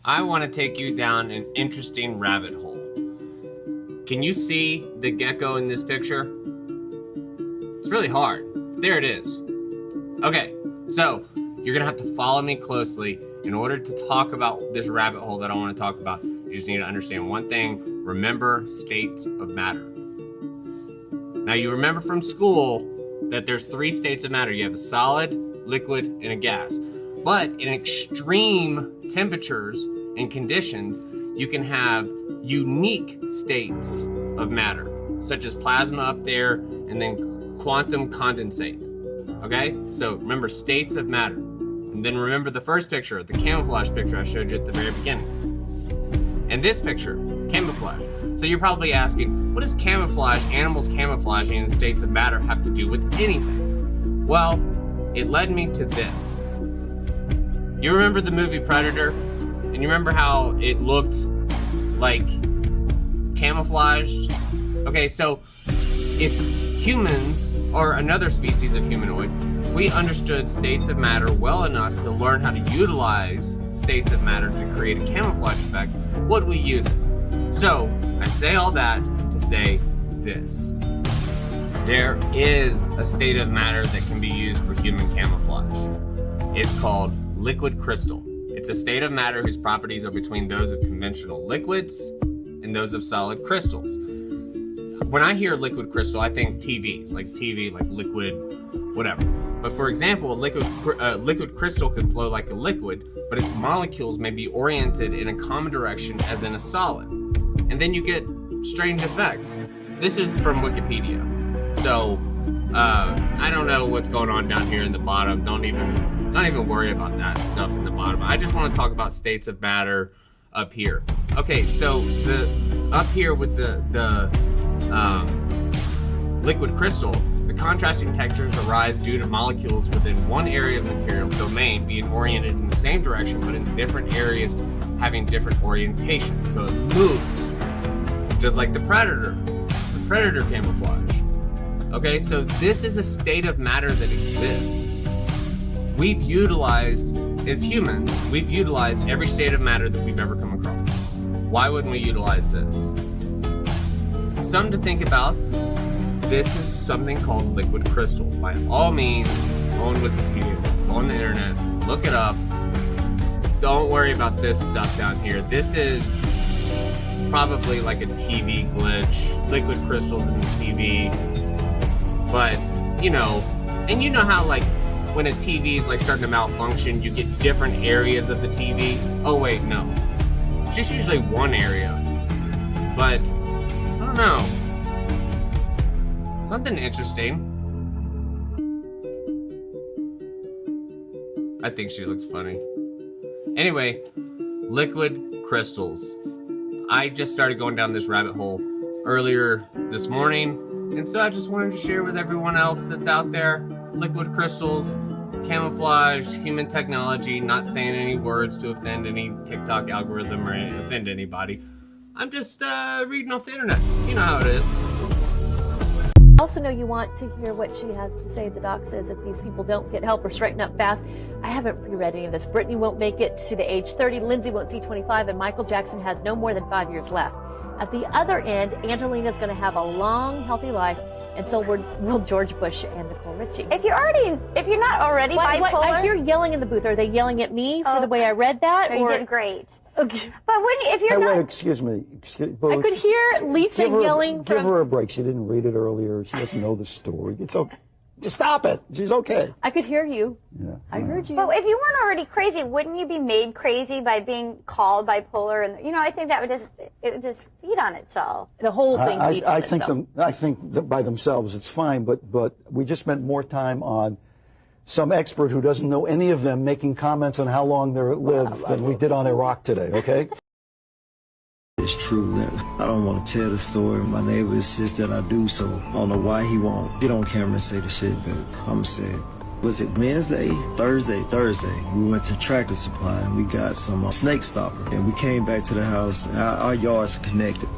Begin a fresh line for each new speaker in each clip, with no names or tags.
I want to take you down an interesting rabbit hole. Can you see the gecko in this picture? It's really hard. There it is. Okay, so you're gonna have to follow me closely in order to talk about this rabbit hole that I want to talk about. You just need to understand one thing. Remember states of matter. Now you remember from school that there's 3 states of matter. You have a solid, liquid, and a gas. But in extreme temperatures and conditions, you can have unique states of matter, such as plasma up there and then quantum condensate. Okay? So remember states of matter. And then remember the first picture, the camouflage picture I showed you at the very beginning. And this picture, camouflage. So you're probably asking, what does camouflage, animals camouflaging in states of matter have to do with anything? Well, it led me to this. You remember the movie Predator? And you remember how it looked like camouflaged? Okay, so if humans, or another species of humanoids, if we understood states of matter well enough to learn how to utilize states of matter to create a camouflage effect, would we use it? So, I say all that to say this. There is a state of matter that can be used for human camouflage. It's called liquid crystal. It's a state of matter whose properties are between those of conventional liquids and those of solid crystals. When I hear liquid crystal, I think TVs, like TV, like liquid, whatever. But for example, a liquid crystal can flow like a liquid, but its molecules may be oriented in a common direction as in a solid. And then you get strange effects. This is from Wikipedia. So, I don't know what's going on down here in the bottom. Don't even worry about that stuff in the bottom. I just want to talk about states of matter up here. Okay, so up here with the liquid crystal, the contrasting textures arise due to molecules within one area of material domain being oriented in the same direction, but in different areas having different orientations. So it moves, just like the predator camouflage. Okay, so this is a state of matter that exists. We've utilized, as humans, we've utilized every state of matter that we've ever come across. Why wouldn't we utilize this? Something to think about. This is something called liquid crystal. By all means, go on Wikipedia, go on the internet, look it up. Don't worry about this stuff down here. This is probably like a TV glitch. Liquid crystals in the TV. But, you know, and you know how like when a TV is like starting to malfunction, you get different areas of the TV. Oh wait, no. It's just usually one area. But, I don't know. Something interesting. I think she looks funny. Anyway, liquid crystals. I just started going down this rabbit hole earlier this morning, and so I just wanted to share with everyone else that's out there. Liquid crystals, camouflage, human technology, not saying any words to offend any TikTok algorithm or offend anybody. I'm just reading off the internet. You know how it is.
I also know you want to hear what she has to say. The doc says if these people don't get help or straighten up fast. I haven't pre-read any of this. Brittany won't make it to the age 30, Lindsay won't see 25, and Michael Jackson has no more than 5 years left. At the other end, Angelina's going to have a long, healthy life, and so will George Bush and Nicole Richie.
If you're not already bipolar,
I hear yelling in the booth. Are they yelling at me for the way I read that?
No, you did great.
Okay.
But if you're not,
wait, excuse me.
I could hear Lisa yelling.
Give her a break. She didn't read it earlier. She doesn't know the story. It's okay. Just stop it. She's okay.
I could hear you.
Yeah.
I heard you.
But if you weren't already crazy, wouldn't you be made crazy by being called bipolar? And I think that would just feed on itself.
The whole thing feeds on itself.
I think that by themselves it's fine, but we just spent more time on some expert who doesn't know any of them making comments on how long they'll live than we did on Iraq today, okay?
It's true. I don't want to tell the story. My neighbor insists that I do, so I don't know why he won't get on camera and say the shit, but I'm saying it. Was it Wednesday? Thursday. We went to Tractor Supply and we got some snake stopper. And we came back to the house. Our yards connected,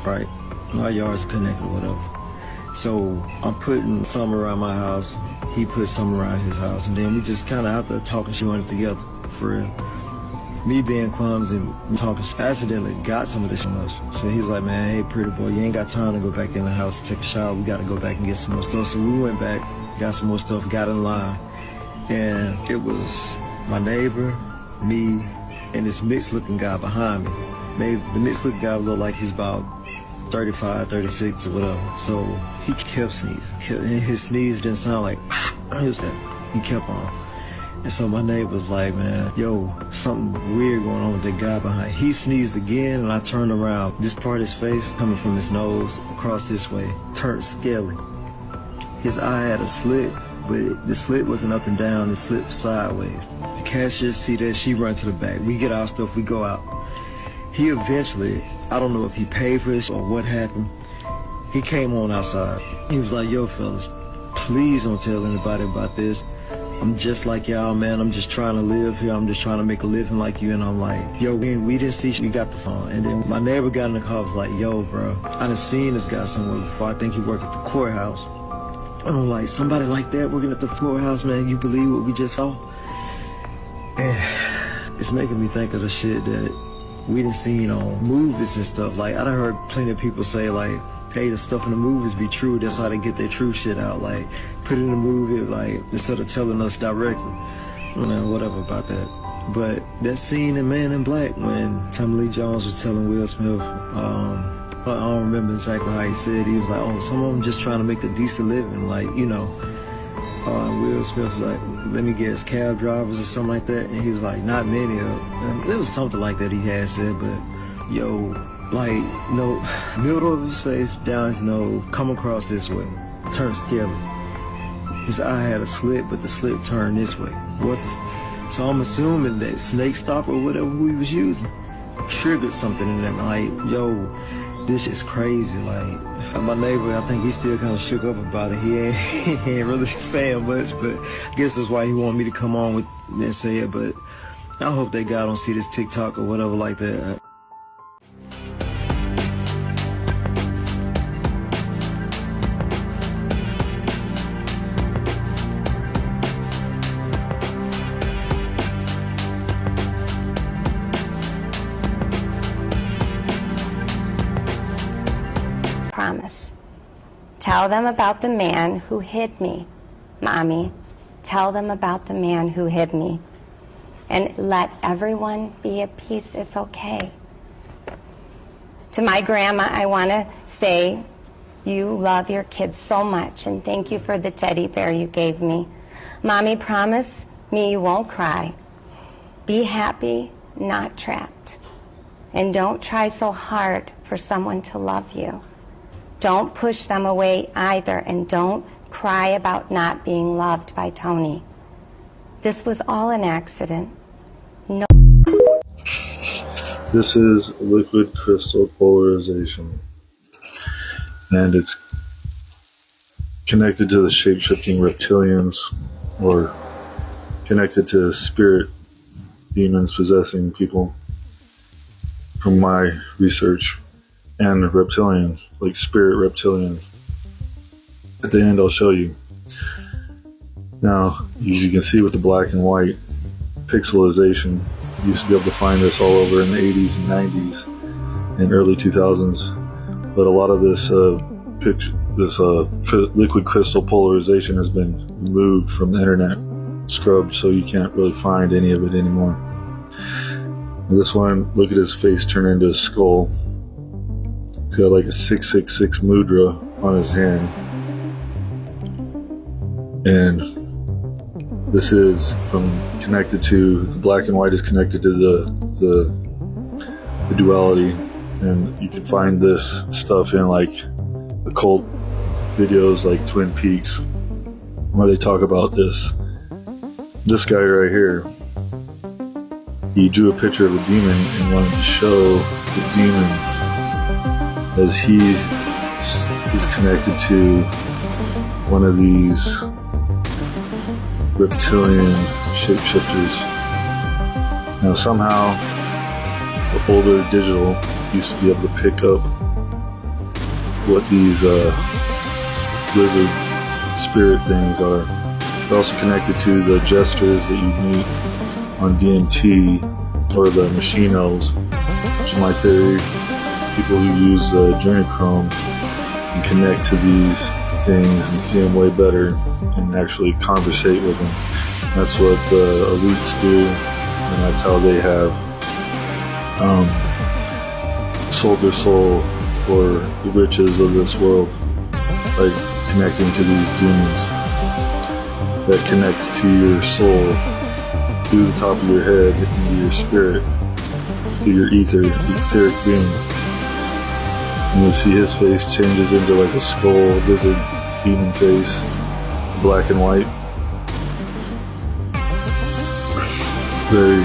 right? Our yards connected, whatever. So I'm putting some around my house. He put some around his house. And then we just kind of out there talking shit together, for real. me being clumsy and talking, accidentally got some of this from us. So he was like, man, hey, pretty boy, you ain't got time to go back in the house to take a shower. We got to go back and get some more stuff. So we went back, got some more stuff, got in line. And it was my neighbor, me, and this mixed-looking guy behind me. Maybe the mixed-looking guy looked like he's about 35, 36 or whatever. So he kept sneezing. And his sneeze didn't sound like, he was that. He kept on. And so my neighbor was like, man, yo, something weird going on with that guy behind. He sneezed again, and I turned around. This part of his face, coming from his nose across this way, turned scaly. His eye had a slit, but the slit wasn't up and down, it slipped sideways. The cashier see that, she runs to the back. We get our stuff, we go out. He eventually, I don't know if he paid for this or what happened, he came on outside. He was like, yo, fellas, please don't tell anybody about this. I'm just like y'all, man. I'm just trying to live here. I'm just trying to make a living like you. And I'm like, yo, we didn't see you got the phone. And then my neighbor got in the car, was like, yo, bro, I done seen this guy somewhere before. I think he worked at the courthouse. And I'm like, somebody like that working at the courthouse, man, you believe what we just saw? And it's making me think of the shit that we done seen on movies and stuff. Like, I done heard plenty of people say, like, hey, the stuff in the movies be true. That's how they get their true shit out. Like, put it in the movie, like, instead of telling us directly. You know, whatever about that. But that scene in Man in Black when Tommy Lee Jones was telling Will Smith, I don't remember exactly how he said. He was like, oh, some of them just trying to make a decent living. Like, you know, Will Smith was like, let me guess, cab drivers or something like that. And he was like, not many of them. It was something like that he had said, but, yo, like, no, middle of his face, down his nose, come across this way, turned scaly. His eye had a slit, but the slit turned this way. What the So I'm assuming that snake stopper or whatever we was using triggered something in them. Like, yo, this is crazy. Like, my neighbor, I think he's still kind of shook up about it. He ain't really saying much, but I guess that's why he wanted me to come on with and say it. But I hope that guy don't see this TikTok or whatever like that.
Promise. Tell them about the man who hid me. Mommy, tell them about the man who hid me. And let everyone be at peace. It's okay. To my grandma, I want to say you love your kids so much, and thank you for the teddy bear you gave me. Mommy, promise me you won't cry. Be happy, not trapped. And don't try so hard for someone to love you. Don't push them away either, and don't cry about not being loved by Tony. This was all an accident. No.
This is liquid crystal polarization, and it's connected to the shape-shifting reptilians, or connected to spirit demons possessing people from my research, and reptilians, like spirit reptilians. At the end I'll show you. Now, you can see with the black and white pixelization, you used to be able to find this all over in the 80s and 90s and early 2000s, but a lot of this liquid crystal polarization has been removed from the internet, scrubbed, so you can't really find any of it anymore. This one, look at his face turn into a skull. He's got like a 666 mudra on his hand. And this is connected to, the black and white is connected to the duality. And you can find this stuff in like occult videos like Twin Peaks, where they talk about this. This guy right here, he drew a picture of a demon and wanted to show the demon as he's connected to one of these reptilian shapeshifters. Now somehow the older digital used to be able to pick up what these lizard spirit things are. They're also connected to the jesters that you meet on DMT or the machine elves, which in my theory, people who use adrenochrome and connect to these things and see them way better and actually conversate with them. That's what the elites do, and that's how they have sold their soul for the riches of this world, by connecting to these demons that connect to your soul through the top of your head into your spirit, to your etheric being. And you see his face changes into like a skull, lizard, demon face, black and white. Very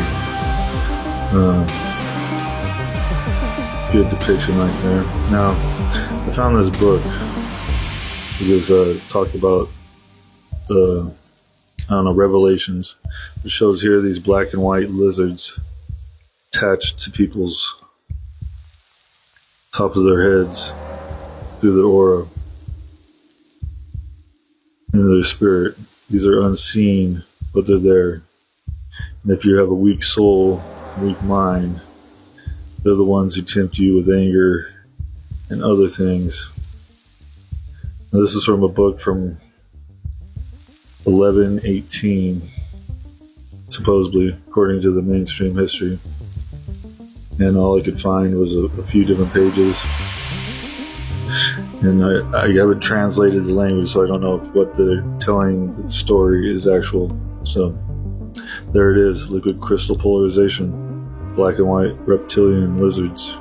good depiction right there. Now, I found this book because talked about the, Revelations. It shows here these black and white lizards attached to people's top of their heads through the aura into their spirit. These are unseen, but they're there. And if you have a weak soul, weak mind, they're the ones who tempt you with anger and other things. Now, this is from a book from 1118, supposedly, according to the mainstream history. And all I could find was a few different pages. And I haven't translated the language, so I don't know if what they're telling the story is actual. So there it is, liquid crystal polarization, black and white reptilian lizards.